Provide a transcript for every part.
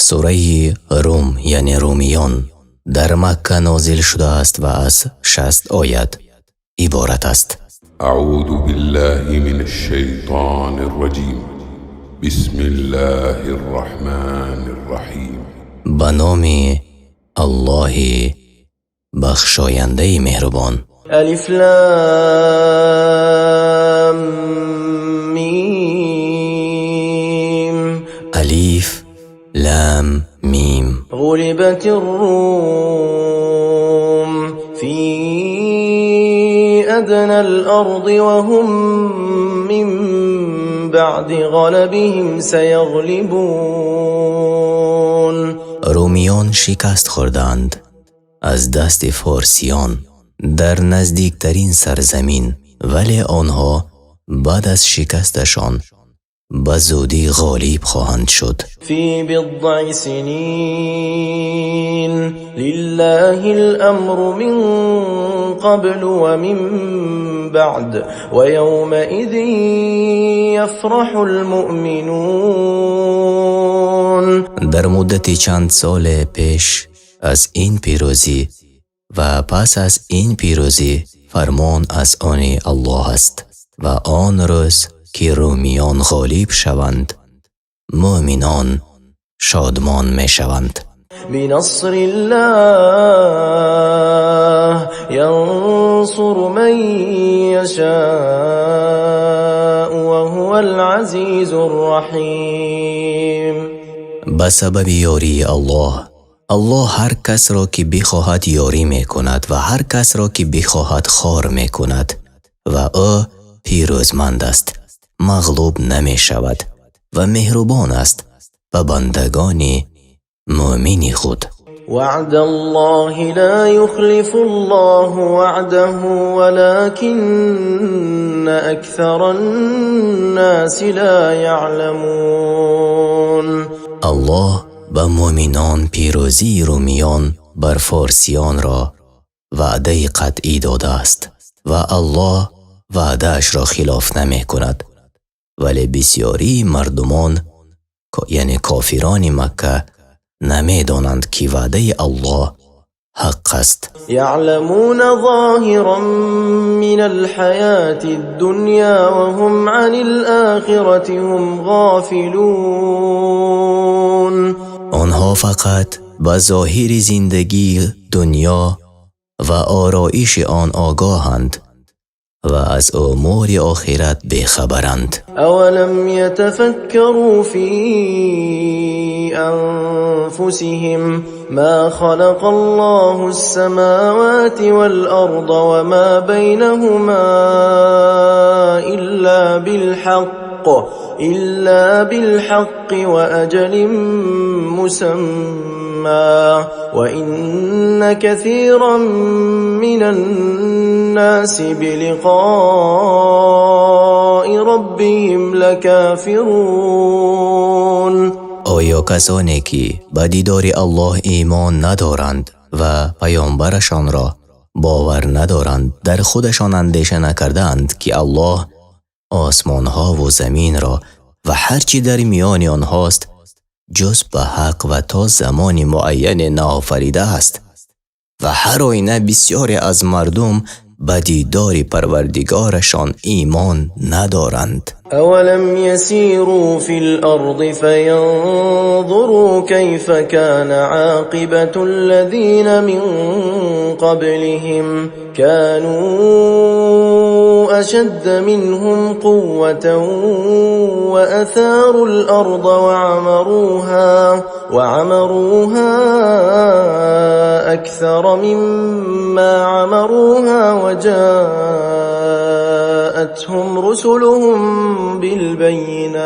سوره روم یعنی رومیان در مکه نازل شده است و از 60 آیت عبارت است. اعوذ بالله من الشیطان الرجیم. بسم الله الرحمن الرحیم. به نام الله بخشاینده مهربان. الف لام میم. الف لام میم. غلبت الروم في أدنى الأرض وهم من بعد غلبهم سيغلبون. رومیان شکست خوردند از دست فارسیان در نزدیکترین سرزمین، ولی آنها بعد از شکستشان به زودی غالب خواهند شد. في بضع سنين لله الأمر من قبل ومن بعد ويومئذ يفرح المؤمنون. در مدت چند سال پیش از این پیروزی و پس از این پیروزی فرمان از آن الله است و آن روز که رومیان غالب شوند مؤمنان شادمان می شوند. بنصر الله ينصر من يشاء وهو العزيز الرحيم. به سبب یاری الله هر کس را که بخواهد یاری می کند و هر کس را که بخواهد خوار می کند و او پیروزمند است، مغلوب نمی شود و مهربان است و بندگان مؤمن خود. وعد الله لا يخلف الله وعده ولكن أكثر الناس لا يعلمون. الله به مؤمنان پیروزی رومیان بر فارسیان را وعده قطعی داده است و الله وعده‌اش را خلاف نمی کند، ولی بسیاری مردمان یعنی کافران مکه نمی دانند که وعده الله حق است. يعلمون ظاهرا من الحياة الدنيا وهم عن الآخرة هم غافلون. آنها فقط به ظاهر زندگی دنیا و آرایش آن آگاهند و از امور آخرت بیخبرند. اولم يتفكروا في انفسهم ما خلق الله السماوات والارض وما بينهما إلا بالحق وأجل مسمى وإن كثيرا من الناس بلقاء ربهم لكافرون. آیا کسانی که به دیدار الله ایمان ندارند و پیامبرشان را باور ندارند در خودشان اندیشه نکردند که الله آسمانها و زمین را و هرچی در میان آنهاست جز به حق و تا زمان معین ناآفریده است و هر آینه بسیاری از مردم به دیدار پروردگارشان ایمان ندارند. اولم يسيروا في الأرض فينظروا كيف كان عاقبة الذين من قبلهم كانوا أشد منهم قوة وأثاروا الأرض وعمروها أكثر مما عمروها وجاءتهم رسلهم بالبينات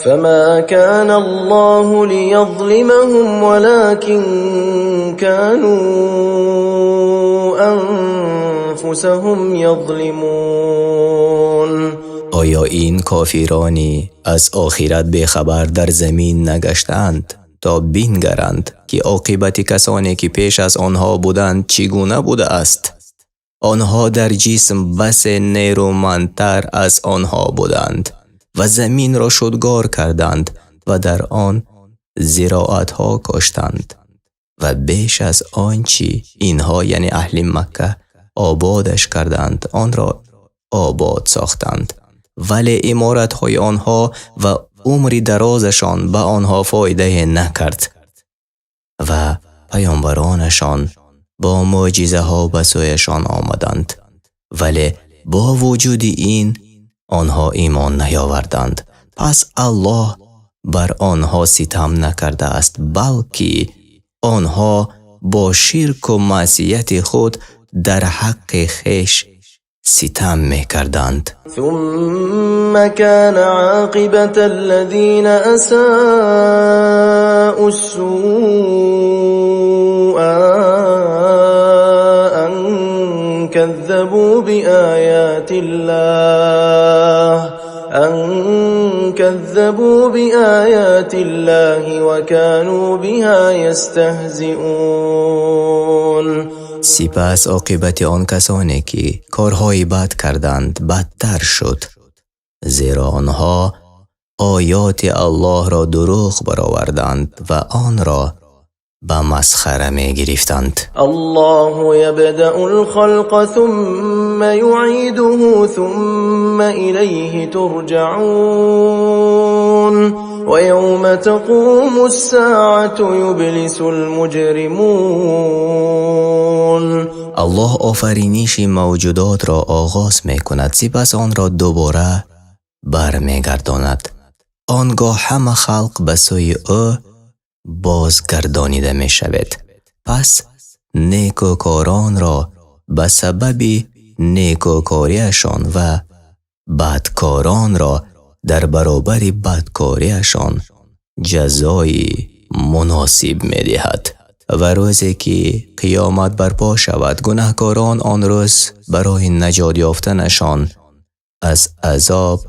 فما كان الله ليظلمهم ولكن كانوا أنفسهم يظلمون. آیا این کافرانی از آخرت بیخبر در زمین نگشتند تا بینگرند که عاقبت کسانی که پیش از آنها بودند چگونه بوده است؟ آنها در جسم بس نیرومندتر از آنها بودند و زمین را شدگار کردند و در آن زراعتها کاشتند و بیش از آنچه اینها یعنی اهل مکه آبادش کردند آن را آباد ساختند، ولی عمارت‌های آنها و عمر درازشان به آنها فایده نکرد و پیامبرانشان با معجزه‌ها به سویشان آمدند، ولی با وجود این آنها ایمان نیاوردند. پس الله بر آنها ستم نکرده است، بلکه آنها با شرک و معصیت خود در حق خویش ستم می‌کردند. ثم كان عاقبة الذين أساءوا السوء أن كذبوا بآيات الله وكانوا بها يستهزئون. سپس عاقبت آن کسانی که کارهای بد کردند بدتر شد، زیرا آنها آیات الله را دروغ برآوردند و آن را به مسخره می گرفتند. الله يبدأ الخلق ثم يعيده ثم إليه ترجعون ويوم تقوم الساعة يبلس المجرمون. الله آفرینش موجودات را آغاز می کند، سپس آن را دوباره برمیگرداند. آنگاه همه خلق به سوی او بازگردانیده می شود. پس نیکوکاران را به سبب نیکوکاریشان و بدکاران را در برابر بدکاریشان جزای مناسب می دهد. و روزی که قیامت برپا شود، گناهکاران آن روز برای نجات یافتنشان از عذاب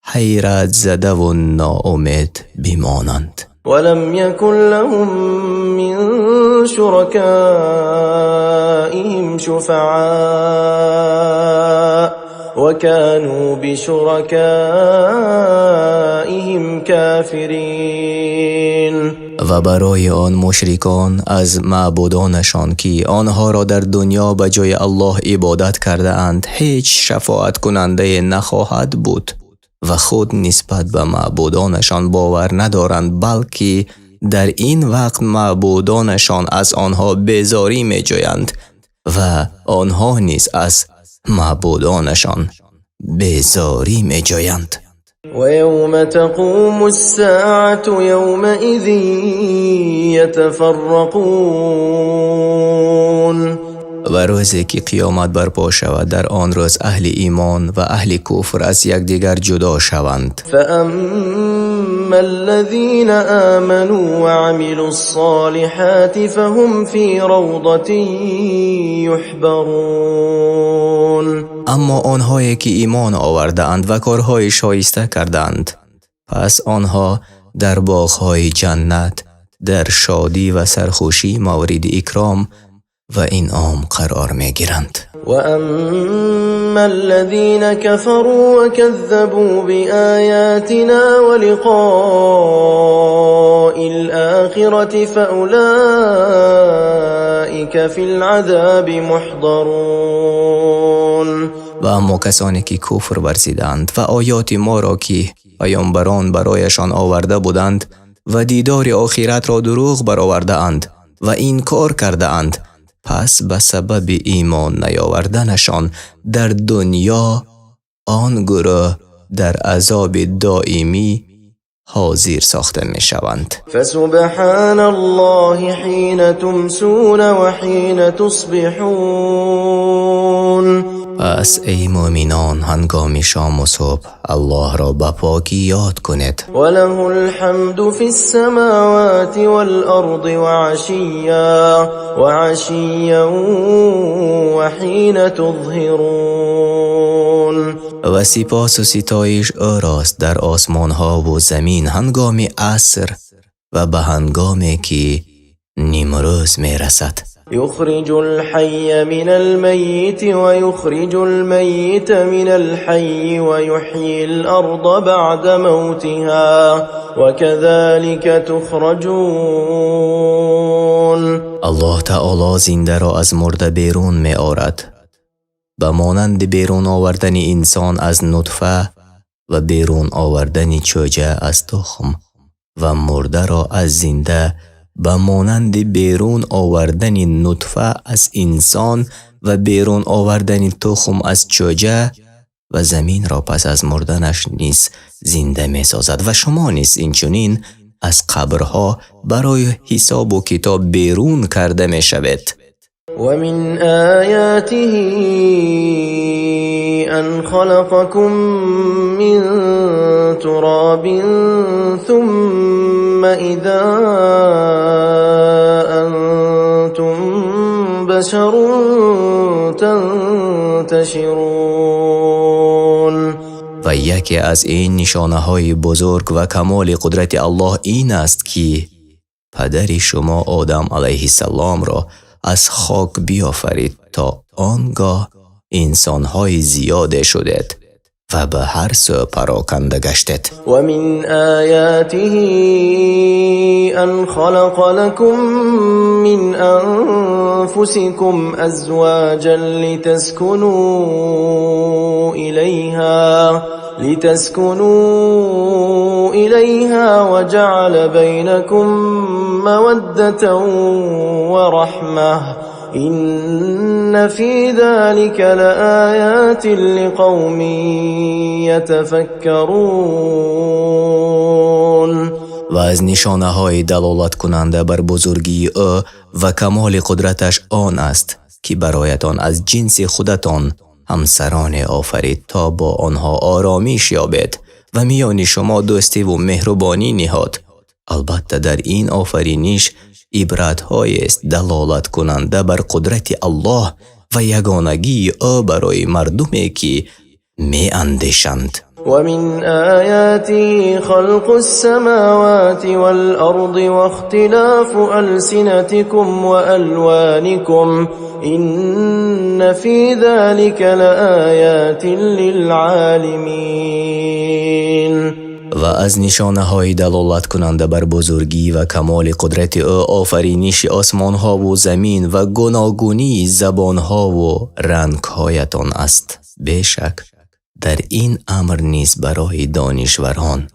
حیرت زده و ناامید بمانند. ولم يكن لهم من شركائهم شفعاء وكانوا بشركائهم كافرين. و برای آن مشرکان از معبودانشان که آنها را در دنیا به جای الله عبادت کرده اند هیچ شفاعت کننده نخواهد بود و خود نسبت به معبودانشان باور ندارند، بلکه در این وقت معبودانشان از آنها بیزاری می جویند و آنها نیز از معبودانشان بیزاری می جویند. ويوم تقوم الساعة يومئذ يتفرقون. و روزی که قیامت برپا شود در آن روز اهل ایمان و اهل کفر از یکدیگر جدا شوند. فأما الذين آمنوا وعملوا الصالحات فهم في روضة يحبرون. اما آنهایی که ایمان آوردند و کارهای شایسته کردند، پس آنها در باغ‌های جنت در شادی و سرخوشی مورد اکرام و انعام قرار می‌گیرند. وأما الذين كفروا وكذبوا بآياتنا ولقاء الآخرة فأولئك في العذاب محضرون. و اما کسانی که کفر ورزیدند و آیات ما را که پیامبران برایشان آورده بودند و دیدار آخرت را دروغ برآورده اند و این کار کرده اند، پس به سبب ایمان نیاوردنشان در دنیا آن گروه در عذاب دائمی حاضر ساخته می شوند. فسبحان الله حين تمسون وحين تصبحون. پس ای مؤمنان هنگام شام و صبح الله را به پاکی یاد کنید. وله الحمد في السماوات والأرض وعشيا وحين تظهرون. و سپاس و ستایش او راست در آسمان ها و زمین هنگام عصر و به هنگامی که نیمروز می رسد. يخرج الحي من الميت ويخرج الميت من الحي ويحيي الأرض بعد موتها وكذلك تخرجون. الله تعالی زنده را از مرده بیرون می آورد به مانند بیرون آوردن انسان از نطفه و بیرون آوردن چوجه از تخم و مرده را از زنده به مانند بیرون آوردن نطفه از انسان و بیرون آوردن تخم از چوجه و زمین را پس از مردنش نیز زنده می سازد و شما نیز اینچنین از قبرها برای حساب و کتاب بیرون کرده می شود. ومن آياته أن خلقكم من تراب ثم إذا أنتم بشر تنتشرون. و یکی از این نشانه های بزرگ و کمال قدرت الله این است که پدر شما آدم علیه السلام را از خاک بیافرید تا آنگاه انسان‌های زیاده شدید و به هر سو پراکنده گشتید. و من آیاته ان خلق لكم من انفسكم ازواجا لتسكنوا إليها وجعل بينكم مودة ورحمة إن في ذلك لآيات لقوم يتفكرون. و از نشانه های دلالت کننده بر بزرگی او و کمال قدرتش آن است که برایتان از جنس خودتان همسران آفرید تا با آنها آرامش یابید و میان شما دوستی و مهربانی نهاد. البته در این آفرینش عبرت‌های است دلالت کننده بر قدرت الله و یگانگی او برای مردمی که می اندیشند. ومن آياته خلق السماوات والأرض واختلاف ألسنتكم وألوانكم إن في ذلك لآيات للعالمين. و از نشانه های دلالت کننده بر بزرگی و کمال قدرت او آفرینش آسمان ها و زمین و گوناگونی زبان ها و رنگ هایتان است. بیشک در این امر نیز برای دانشوران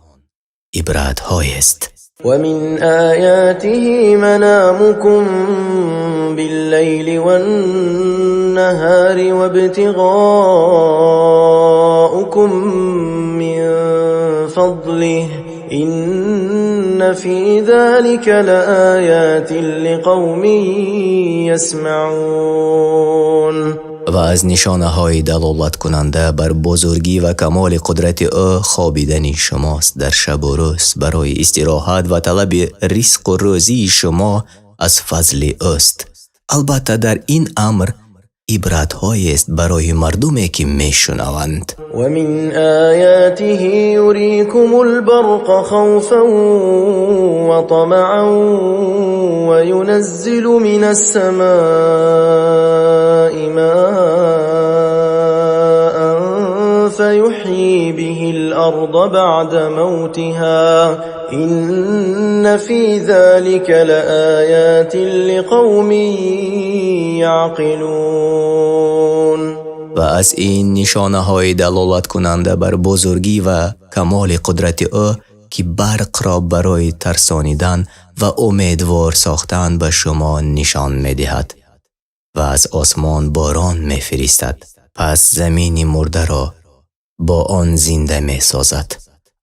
عبرت های است. ومن آياته منامكم بالليل والنهار وابتغاؤكم من فضله إن في ذلك لآيات لقوم يسمعون. و از نشانه های دلالت کننده بر بزرگی و کمال قدرت او خوابیدن شماست در شب و روز برای استراحت و طلب رزق و روزی شما از فضل اوست. البته در این امر عبرت های است برای مردمی که میشنوند. و من آیاته یریکم البرق خوفا و طمعا و ینزل من السماء ماء فیحیی به الارض بعد موتها إن في ذلك لآيات لقوم يعقلون. و از این نشانه های دلالت کننده بر بزرگی و کمال قدرت او که برق را برای ترسانیدن و امیدوار ساختن به شما نشان می دهد و از آسمان باران می فرستد پس زمین مرده را با آن زنده می سازد.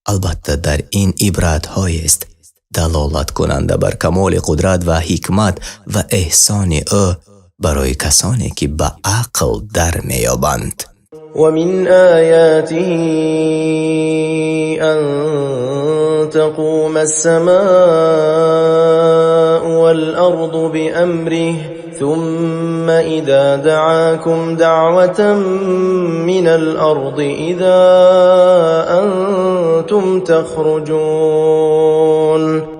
البته در این عبرت های است دلالت کننده بر کمال قدرت و حکمت و احسان او برای کسانی که به عقل در میابند. و من آیاته ان تقوم السماء والأرض بأمره ثم إذا دعاكم دعوة من الأرض إذا أنتم تخرجون.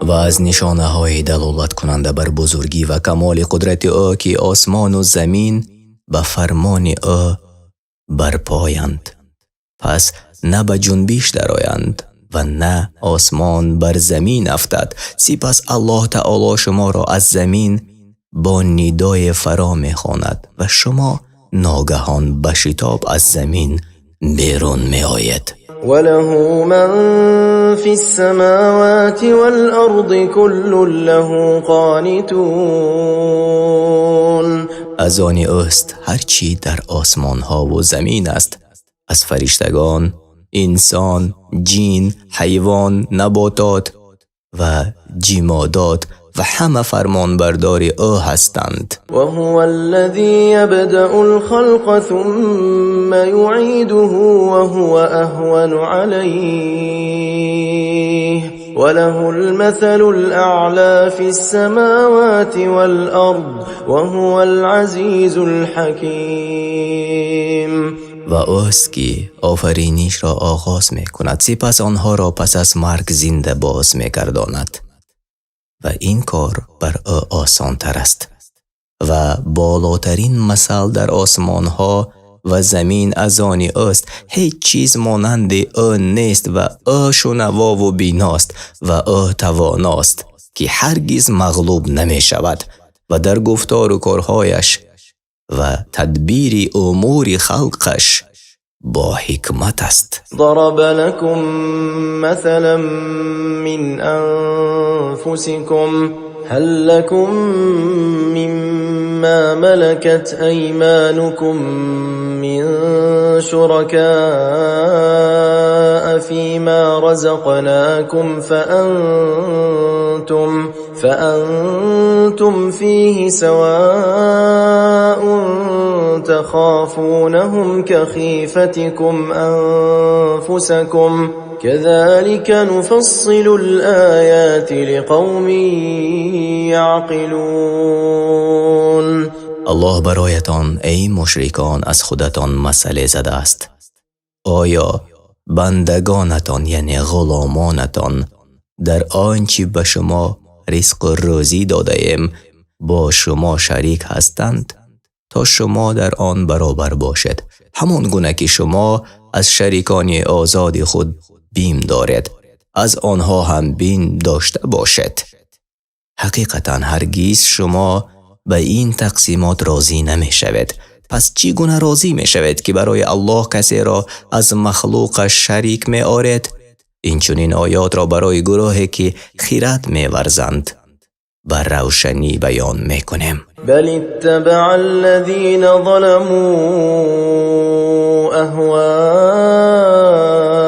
و از نشانه های دلالت کننده بر بزرگی و کمال قدرت او که آسمان و زمین به فرمان او برپایند. پس نه به جنبش درآیند و نه آسمان بر زمین افتد. سپس الله تعالی شما را از زمین با ندای فرا می‌خواند و شما ناگهان به شتاب از زمین بیرون می‌آید. وله من في السماوات والأرض كل له قانتون. از آن اوست هر چی در آسمان ها و زمین است، از فرشتگان، انسان، جین، حیوان، نباتات و جمادات و همه فرمان بردار او هستند. وهو الذي يبدأ الخلق ثم يعيده وهو أهون عليه وله المثل الأعلى في السماوات والأرض وهو العزيز الحكيم. و اوست که آفرینش را آغاز می کند، سپس آنها را پس از مرگ زنده باز می گرداند و این کار بر او آسان تر است. و بالاترین مثل در آسمان ها و زمین از آن اوست. هیچ چیز مانند او نیست و او شنوا و بیناست و او تواناست که هرگز مغلوب نمی شود و در گفتار و کارهایش و تدبیر امور خلقش با حکمت است. ضرب لكم مثلا من أنفسكم هل لكم مما ملكت أيمانكم من شركاء فيما رزقناكم فأنتم فيه سواء تخافونهم كخيفتكم أنفسكم كذلك نفصل الآيات لقوم يعقلون. الله برایتان ای مشرکان از خودتان مسئله زده است. آیا بندگانتان یعنی غلامانتان در آنچه به شما رزق و روزی داده ایم با شما شریک هستند تا شما در آن برابر باشد، همان گونه که شما از شریکان آزاد خود بیم دارید از آنها هم بیم داشته باشد. حقیقتا هرگز شما به این تقسیمات راضی نمی شود. پس چگونه راضی می شود که برای الله کسی را از مخلوقش شریک می آورد؟ این چنین آیات را برای گروهی که خیرت می ورزند بر روشنی بیان می کنیم. بل اتبع الذين ظلموا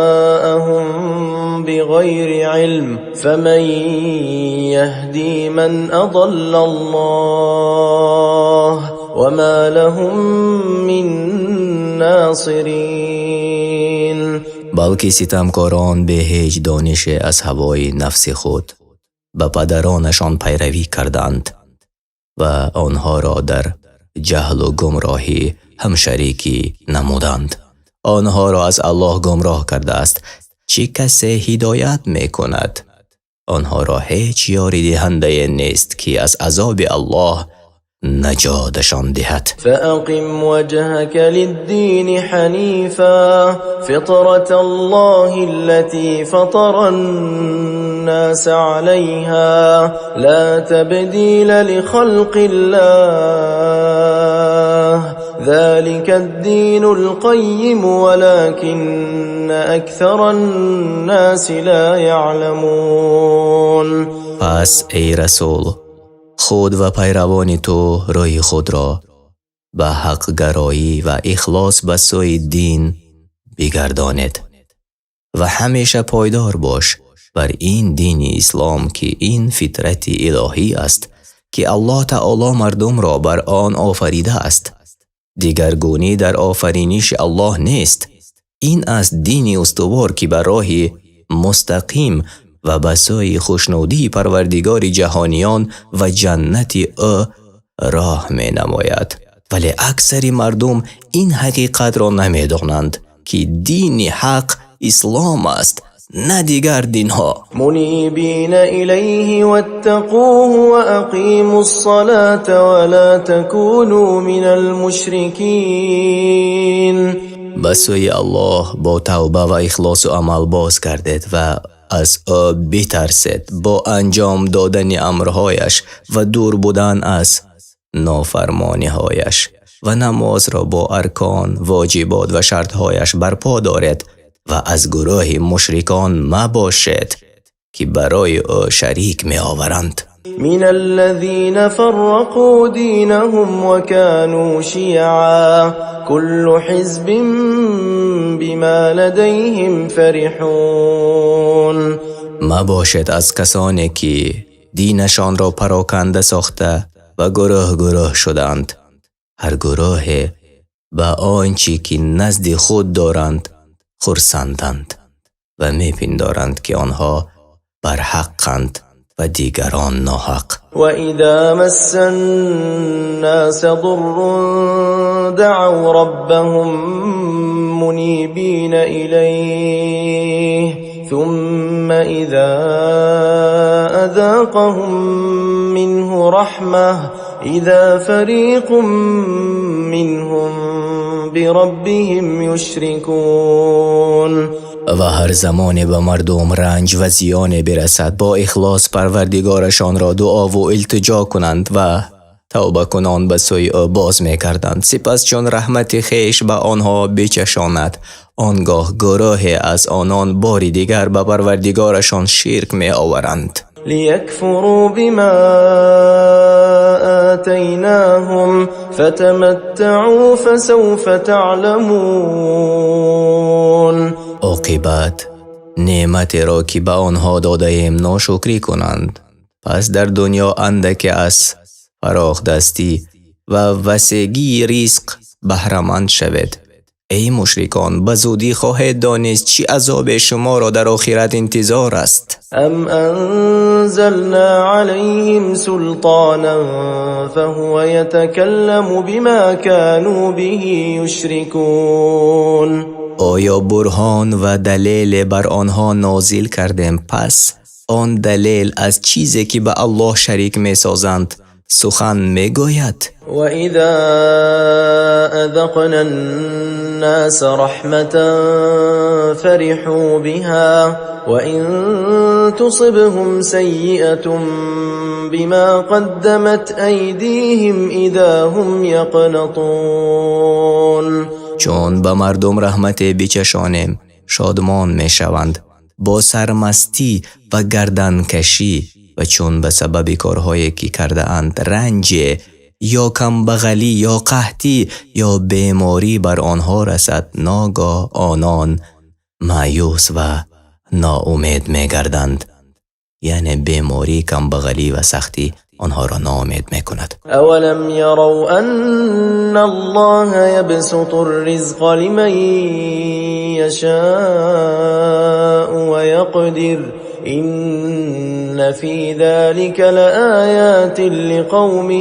أهواءهم بغير علم فمن يهدي من أضل الله وما لهم من ناصرين. بلکه ستمکاران به هیچ دانش از هوای نفس خود به پدرانشان پیروی کردند و آنها را در جهل و گمراهی همشریکی نمودند. آنها را از الله گمراه کرده است. چه کسی هدایت می کند؟ آنها را هیچ یاری دهنده نیست که از عذاب الله نجاتشان دهد. فأقم وجهك للدين حنيفا فطرة الله التي فطر الناس عليها لا تبديل لخلق الله ذلك الدين القيم ولكن أكثر الناس لا يعلمون. پس ای رسول، خود و پیروان تو راه خود را به حق گرایی و اخلاص به سوی دین بگردانید و همیشه پایدار باش بر این دین اسلام که این فطرت الهی است که الله تعالی مردم را بر آن آفریده است. دیگرگونی در آفرینش الله نیست. این از دین استوار که بر راه مستقیم و به سوی خوشنودی پروردگار جهانیان و جنت او راه می نماید. ولی اکثر مردم این حقیقت را نمی دانند که دین حق اسلام است نه دیگر دینها. منيبين إليه واتقوه وأقيموا الصلاة ولا تكونوا من المشركين. به سوی الله با توبه و اخلاص و عمل باز گردید و از او بترسید با انجام دادن امرهایش و دور بودن از نافرمانی هایش و نماز را با ارکان، واجبات و شرطهایش برپا دارید و از گروه مشرکان مباشید که برای او شریک می آورند. من الذين فرقوا دينهم وكانوا شيعا كل حزب بما لديهم فرحون. مباشید از کسانی که دینشان را پراکنده ساخته و گروه گروه شدند. هر گروه به آنچه که نزد خود دارند خرسندند و میپندارند که آنها بر حقند و دیگران ناحق. وإذا مس الناس ضر دعوا ربهم منيبين إليه ثم إذا أذاقهم منه رحمة إذا فريق منهم بربهم يشركون. و هر زمان به مردم رنج و زیان برسد با اخلاص پروردگارشان را دعا و التجا کنند و توبه کنان به سوی او باز می کردند. سپس چون رحمت خیش به آنها بچشاند آنگاه گروه از آنان باری دیگر به پروردگارشان شرک می آورند. ليكفروا بما آتيناهم فتمتعوا فسوف تعلمون. عاقبت نعمت را که به آنها داده ایم ناشکری کنند پس در دنیا اندک از فراخ دستی و وسعگی رزق بهره‌مند شوید. ای مشرکان به زودی خواهید دانست چی عذاب شما را در آخرت انتظار است. ام انزلنا عليهم سلطانا فهو يتكلم بما كانوا به يشركون. آیا برهان و دلیل بر آنها نازل کردیم پس آن دلیل از چیزی که به الله شریک می سازند سخن می گوید. وإذا أذقنا الناس رحمة فرحوا بها وإن تصبهم سيئة بما قدمت أيديهم إذا هم يقنطون. چون به مردم رحمت بچشانیم شادمان می شوند با سرمستی و گردن کشی و چون به سبب کارهایی که کرده اند رنج یا کمبغلی یا قحطی یا بیماری بر آنها رسد ناگاه آنان مایوس و ناامید می گردند. یعنی بیماری، کمبغلی و سختی آنها را ناامید می کند. اولم يروا ان الله يبسط الرزق لمن يشاء ويقدر إن في ذلك لآيات لقوم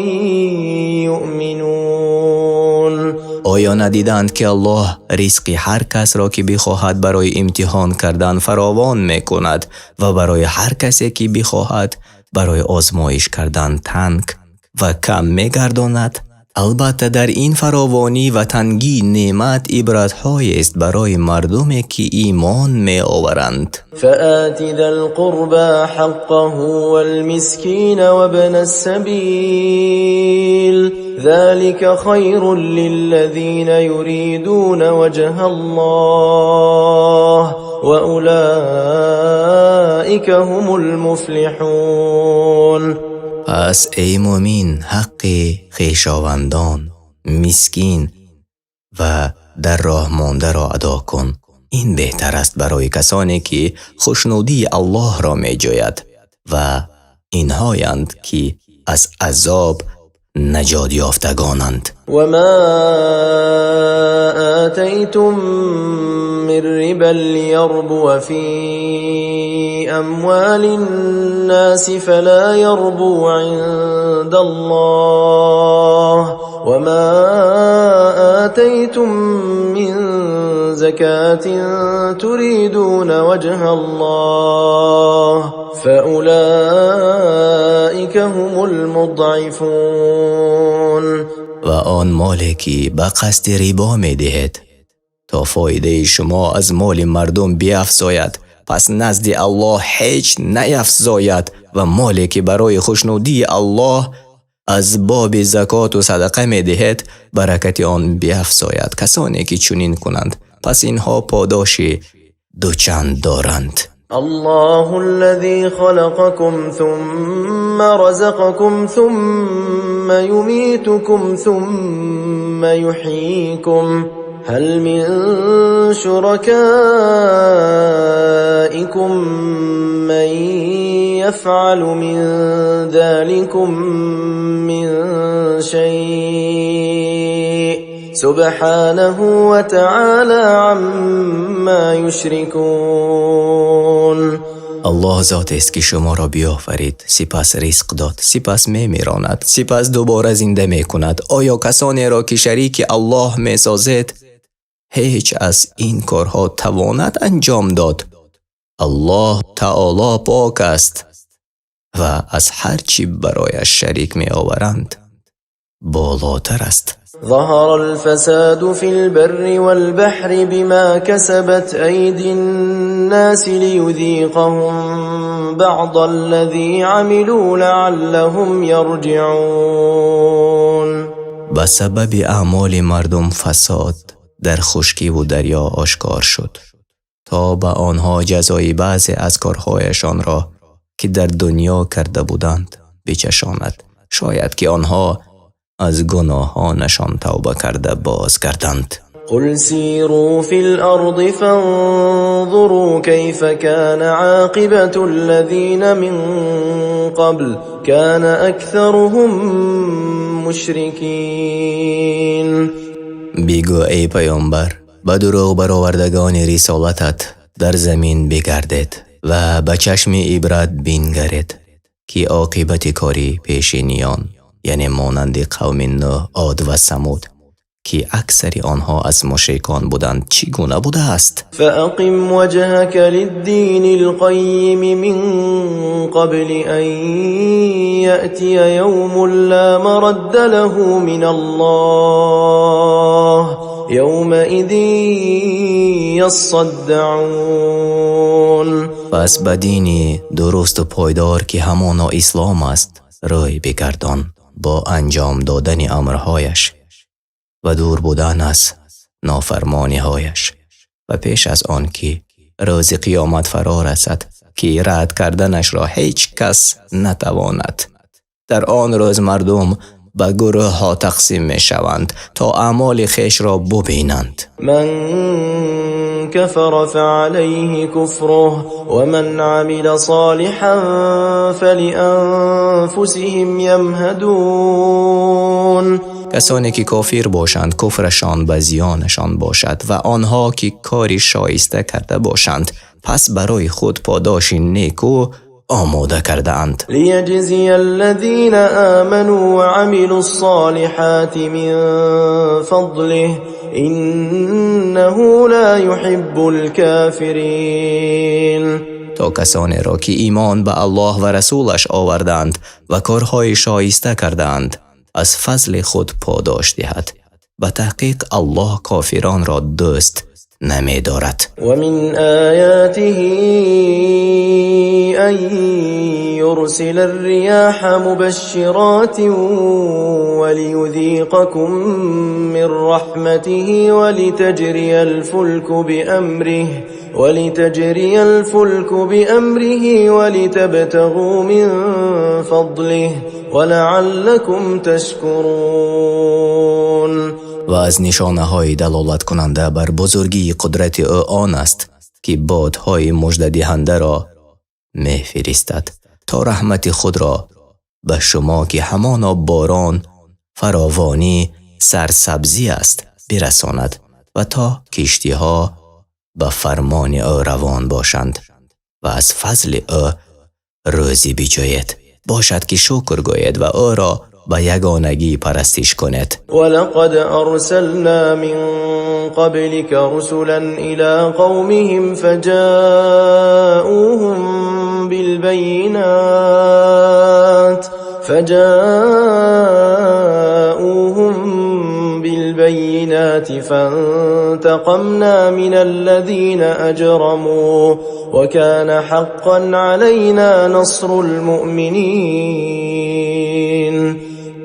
يؤمنون. آیا ندیدند که الله رزق هر کس را که بخواهد برای امتحان کردن فراوان می کند و برای هر کسی که بخواهد برای آزمایش کردن تنگ و کم می گرداند؟ البته در این فراوانی و تنگی نعمت عبرت‌هایی است برای مردمی که ایمان می آورند. فآت ذا القربى حقه والمسكين وابن السبيل ذلك خير للذين يريدون وجه الله وأولئك هم المفلحون. پس ای مومین حق خویشاوندان، مسکین و در راه مانده را ادا کن. این بهتر است برای کسانی که خوشنودی الله را می جوید و اینهایند که از عذاب نجات یافتگانند. و ما آتیتم من ربا لیربو فی اموال الناس فلا يربو عند الله وما آتيتم من زكاة تريدون وجه الله فأولئك هم المضعفون. و آن مالی که به قصد ریبا می دهید تا فایده شما از مال مردم بیفزاید، پس نزد الله هیچ نیفزاید و مالی که برای خوشنودی الله از باب زکات و صدقه می دهید برکت آن بیفزاید. کسانی که چنین کنند پس اینها پاداش دوچند دارند. الله الذي خلقكم ثم رزقكم ثم يميتكم ثم يحييكم هل من شركائكم من يفعل من ذلكم من شيء سبحانه وتعالى عما يشركون. الله ذات است که شما را بیافرید، سپس رزق داد، سپس میراند، سپس دوباره زنده می کند. آیا کسانی را که شریک الله می سازد هیچ از این کارها تواند انجام داد؟ الله تعالی پاک است و از هر چی برایش شریک می آورند بالاتر است. ظهر الفساد في البر والبحر بما كسبت أيدي الناس ليذيقهم بعض الذي عملوا لعلهم يرجعون. به سبب اعمال مردم فساد در خشکی و دریا آشکار شد تا به آنها جزای بعضی از کارهایشان را که در دنیا کرده بودند بچشاند، شاید که آنها از گناهانشان توبه کرده بازگردند. قل سيروا في الأرض فانظروا كيف كان عاقبة الذين من قبل كان أكثرهم مشركين. بگو ای پیامبر، به دروغ برآوردگان رسالتت در زمین بگردید و به چشم عبرت بنگرید که عاقبت کاری پیشینیان، یعنی مانند قوم نوح، عاد و ثمود که اکثر آنها از مشرکان بودند چگونه بوده است. فأقم وجهك للدين القيم من قبل أن يأتي يوم لا مرد له من الله يومئذ يصدعون. پس به دین درست و پایدار که همانا اسلام است روی بگردان با انجام دادن امرهایش و دور بودن از نافرمانی‌هایش، و پیش از آن که روز قیامت فرا رسد که رد کردنش را هیچ کس نتواند. در آن روز مردم به گروه ها تقسیم می شوند تا اعمال خویش را ببینند. من كفر فعليه كفره ومن عمل صالحا فلأنفسهم يمهدون. کسانی که کافر باشند کفرشان به زیانشان باشد و آنها که کاری شایسته کرده باشند پس برای خود پاداش نیکو آماده کرده اند. لیجزی الذین آمنوا وعملوا الصالحات من فضله انه لا يحب الكافرین. تا کسانی را که ایمان به الله و رسولش آوردند و کارهای شایسته کردند از فضل خود پاداش دهد. به تحقیق الله کافران را دوست نمی دارد. و من آیاته ان يرسل الرياح مبشرات وليذيقكم من رحمته ولتجري الفلك بأمره ولتبتغوا من فضله ولعلكم تشكرون. و از نشانه های دلالت کننده بر بزرگی قدرت او آن است که بادهای مژده دهنده را می فرستد تا رحمت خود را به شما که همانا باران، فراوانی، سرسبزی است برساند و تا کشتی ها به فرمان او روان باشند و از فضل او روزی بجوید. باشد که شکر گوید و او را به یگانگی پرستش کنید. ولقد أرسلنا من قبلك رسلا إلى قومهم فجاءوهم بالبينات فانتقمنا من الذين أجرموا وكان حقا علينا نصر المؤمنين.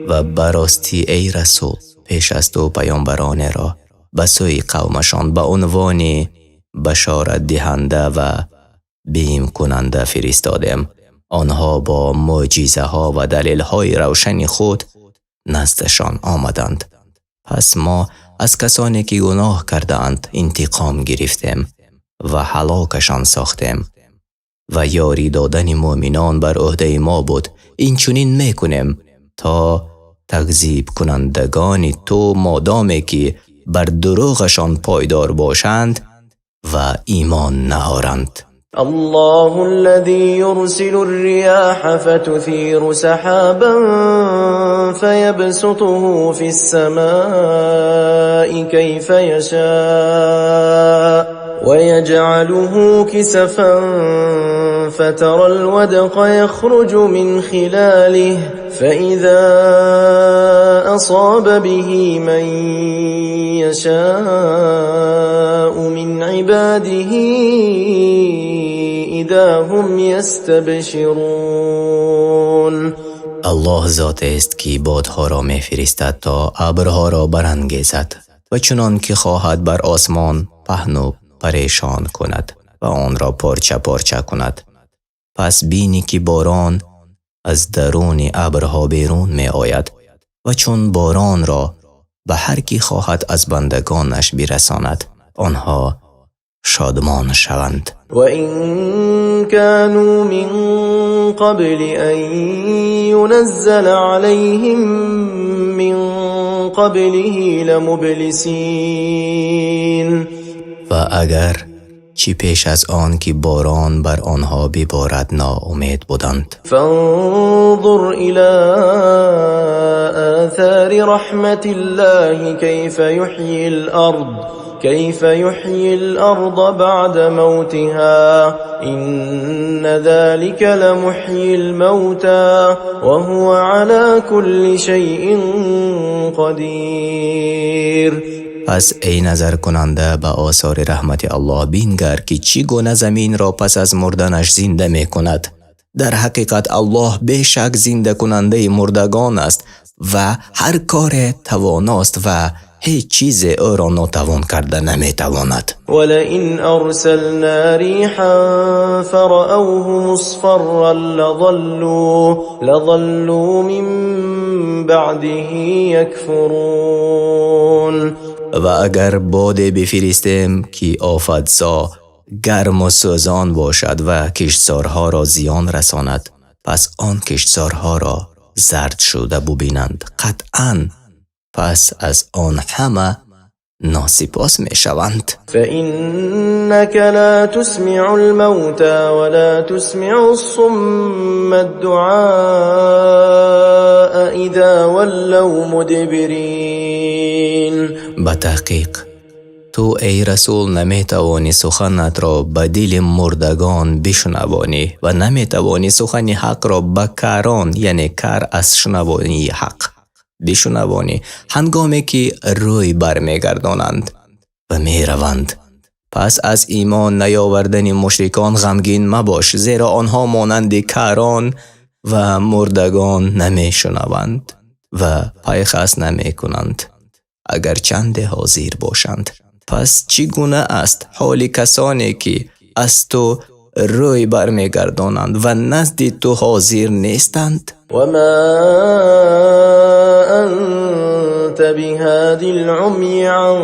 و براستی ای رسول پیش از تو پیامبران را به سوی قومشان به عنوان بشارت دهنده و بیم کننده فرستادیم. آنها با معجزه ها و دلیل های روشن خود نزدشان آمدند. پس ما از کسانی که گناه کردند انتقام گرفتیم و هلاکشان ساختیم و یاری دادن مؤمنان بر عهده ما بود. این چنین میکنیم تا تکذیب کنندگان تو مادامی که بر دروغشان پایدار باشند و ایمان نهارند. الله الذي يرسل الرياح فتثير سحابا فيبسطه في السماء كيف يشاء ويجعله كسفا فترى الودق يخرج من خلاله فإذا أصاب به من يشاء من عباده إذا هم يستبشرون. الله ذات است که بادها را میفرستد تا ابرها را برانگیزد و چنان که خواهد بر آسمان پهن و پریشان کند و آن را پارچه پارچه کند. پس بینی که باران از درون ابرها بیرون می آید و چون باران را به هر کی خواهد از بندگانش برساند آنها شادمان شوند. و این كانوا من قبل ان ينزل عليهم من قبله لمبلسین. و اگر چی پیش از آن که باران بر آنها ببارد ناامید بودند. فانظر الى آثار رحمت الله كيف يحيي الأرض بعد موتها إن ذلك لمحيي الموتى وهو على كل شيء قدير. پس ای نظر کننده به آثار رحمت الله بینگر که چگونه زمین را پس از مردنش زنده می کند. در حقیقت الله بیشک زنده کننده مردگان است و هر کار تواناست و هیچ چیز او را ناتوان کرده نمی تواند. ولئن ارسلنا ریحا فرأوه مصفرا لظلوا من بعده یکفرون. و اگر باده بفرستیم که آفتزا گرم و سوزان باشد و کشتزارها را زیان رساند پس آن کشتزارها را زرد شده ببینند قطعاً پس از آن همه ناسپاس می شوند. فإنك لا تسمع الموتى ولا تسمع الصم الدعاء إذا ولوا مدبرين. به تحقیق تو ای رسول نمی توانی سخنت را به دل مردگان بشنوانی و نمی توانی سخن حق را به کاران یعنی کار از شنوانی حق بشنوانی هنگامی که روی برمیگردانند و میروند. پس از ایمان نیاوردن مشرکان غمگین مباش زیرا آنها مانند کاران و مردگان نمیشنوند و پیخست نمی کنند اگر چند حاضر باشند. پس چگونه است حال کسانی که از تو روی برمیگردانند و نزد تو حاضر نیستند؟ وما أنت بهاد العمي عن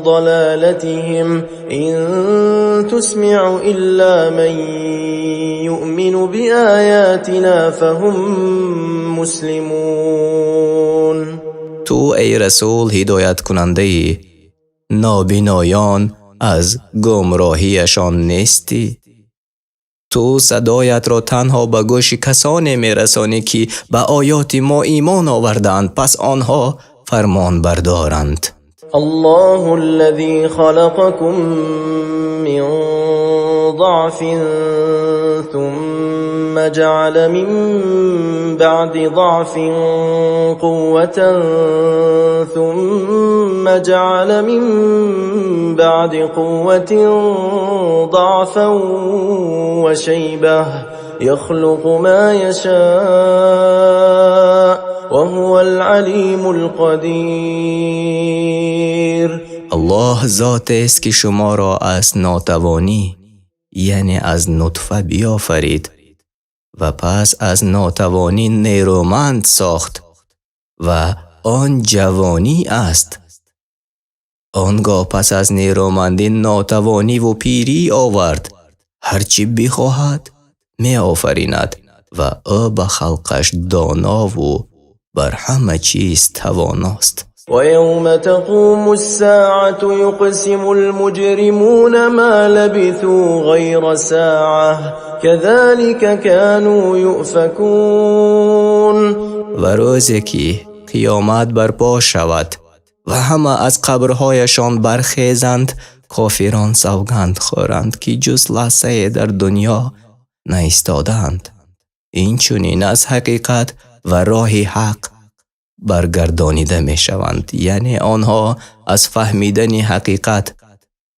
ضلالتهم إن تسمع إلا من يؤمن بآياتنا فهم مسلمون. تو ای رسول هدایت کننده نابینایان از گمراهیشان نیستی تو صدایت را تنها به گوش کسانی میرسانی که به آیات ما ایمان آوردند، پس آنها فرمان بردارند. الله الذي خلقكم من ضعف ثم جعل من بعد ضعف قوة ثم جعل من بعد قوة ضعفا وشيبة يخلق ما يشاء وهو العليم القدير. الله ذات است که شما را از ناتوانی یعنی از نطفه بیافرید و پس از ناتوانی نیرومند ساخت و آن جوانی است. آنگاه پس از نیرومندی ناتوانی و پیری آورد. هرچی بخواهد می آفریند و او به خلقش دانا و بر همه چیز تواناست. ويوم تقوم الساعة يقسم المجرمون ما لبثوا غير ساعة كذلك كانوا يؤفكون. و روزی که قیامت برپا شود و همه از قبرهایشان برخیزند، کافران سوگند خورند که جز لحظه در دنیا نایستادند. این چنین از حقیقت و راه حق برگردانیده می شوند، یعنی آنها از فهمیدن حقیقت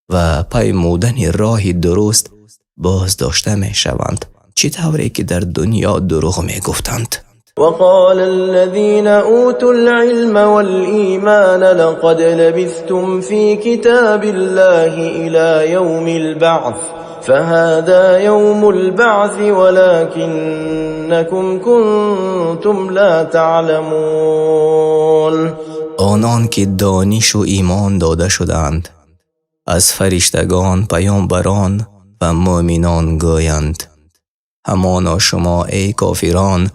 و پیمودن راه درست باز داشته می شوند، چطوری که در دنیا دروغ می گفتند. وقال الذين أوتوا العلم والإيمان لقد لبثتم في كتاب الله إلى يوم البعث فهذا يوم البعث ولكنكم كنتم لا تعلمون. آنان که دانش و ایمان داده شدند از فرشتگان، پیامبران و مؤمنان گویند: همانا شما ای کافران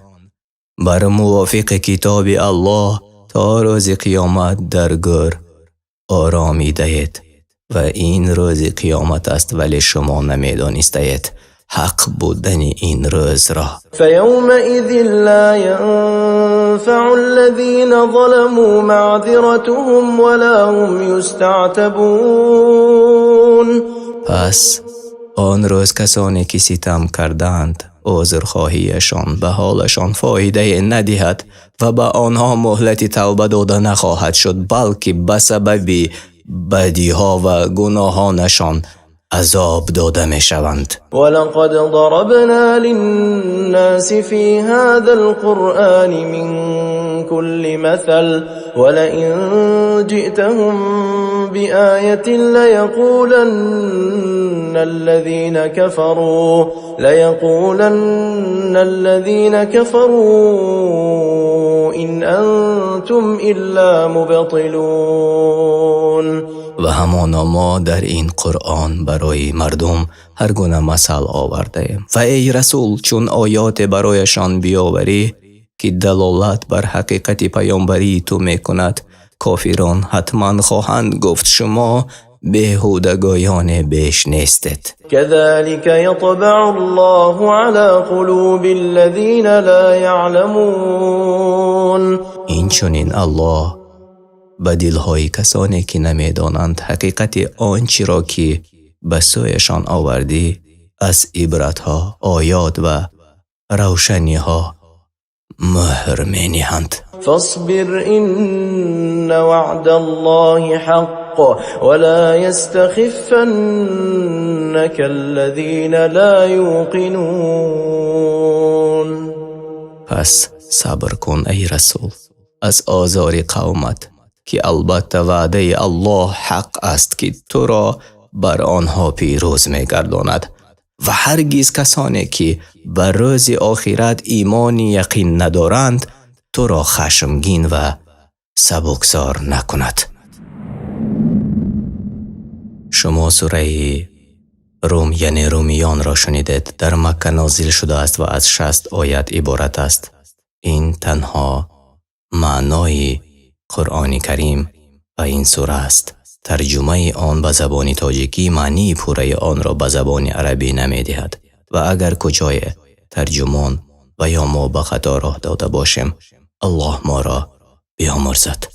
بر موافق کتاب الله تا روز قیامت در گور آرامی دهید و این روز قیامت است ولی شما نمیدانستید حق بودن این روز را. فيومئذ لا ينفع الذين ظلموا معذرتهم ولا هم يستعتبون. پس آن روز کسانی که ستم کردند عذرخواهیشان به حالشان فایده ندهد و به آنها مهلت توبه داده نخواهد شد، بلکه به سبب بدیها و گناهانشان عذاب داده می شوند. ولقد ضربنا للناس في هذا القرآن من كل مثل ولئن جئتهم بآية ليقولن الذين كفروا إن أنتم إلا مبطلون. و همانا ما در این قرآن برای مردم هر گونه مثل آوردیم و ای رسول چون آیات برایشان بیاوری که دلالت بر حقیقت پیامبری تو میکند، کافران حتما خواهند گفت شما بیهودگویان بیش نیستید. كذلك يطبع الله على قلوب الذين لا يعلمون. این چنین الله به دلهای کسانی که نمیدانند حقیقت آنچه را که به سویشان آوردی از عبرتها، آیات و روشنیها مهر می نهند. فاصبر إن وعد الله حق ولا يستخفنك الذين لا يوقنون. پس صبر کن ای رسول از آزار قومت که البته وعده الله حق است که تو را بر آنها پیروز می گرداند و هرگز کسانی که بر روز آخرت ایمان یقین ندارند تو را خشمگین و سبکسار نکند. شما سوره روم یعنی رومیان را شنیدید. در مکه نازل شده است و از 60 آیت عبارت است. این تنها معنای قرآن کریم و این سوره است. ترجمه آن به زبان تاجیکی معنی پوره آن را به زبان عربی نمی دهد و اگر کجای ترجمان و یا ما به خطا راه داده باشیم الله ما را بیامرزد.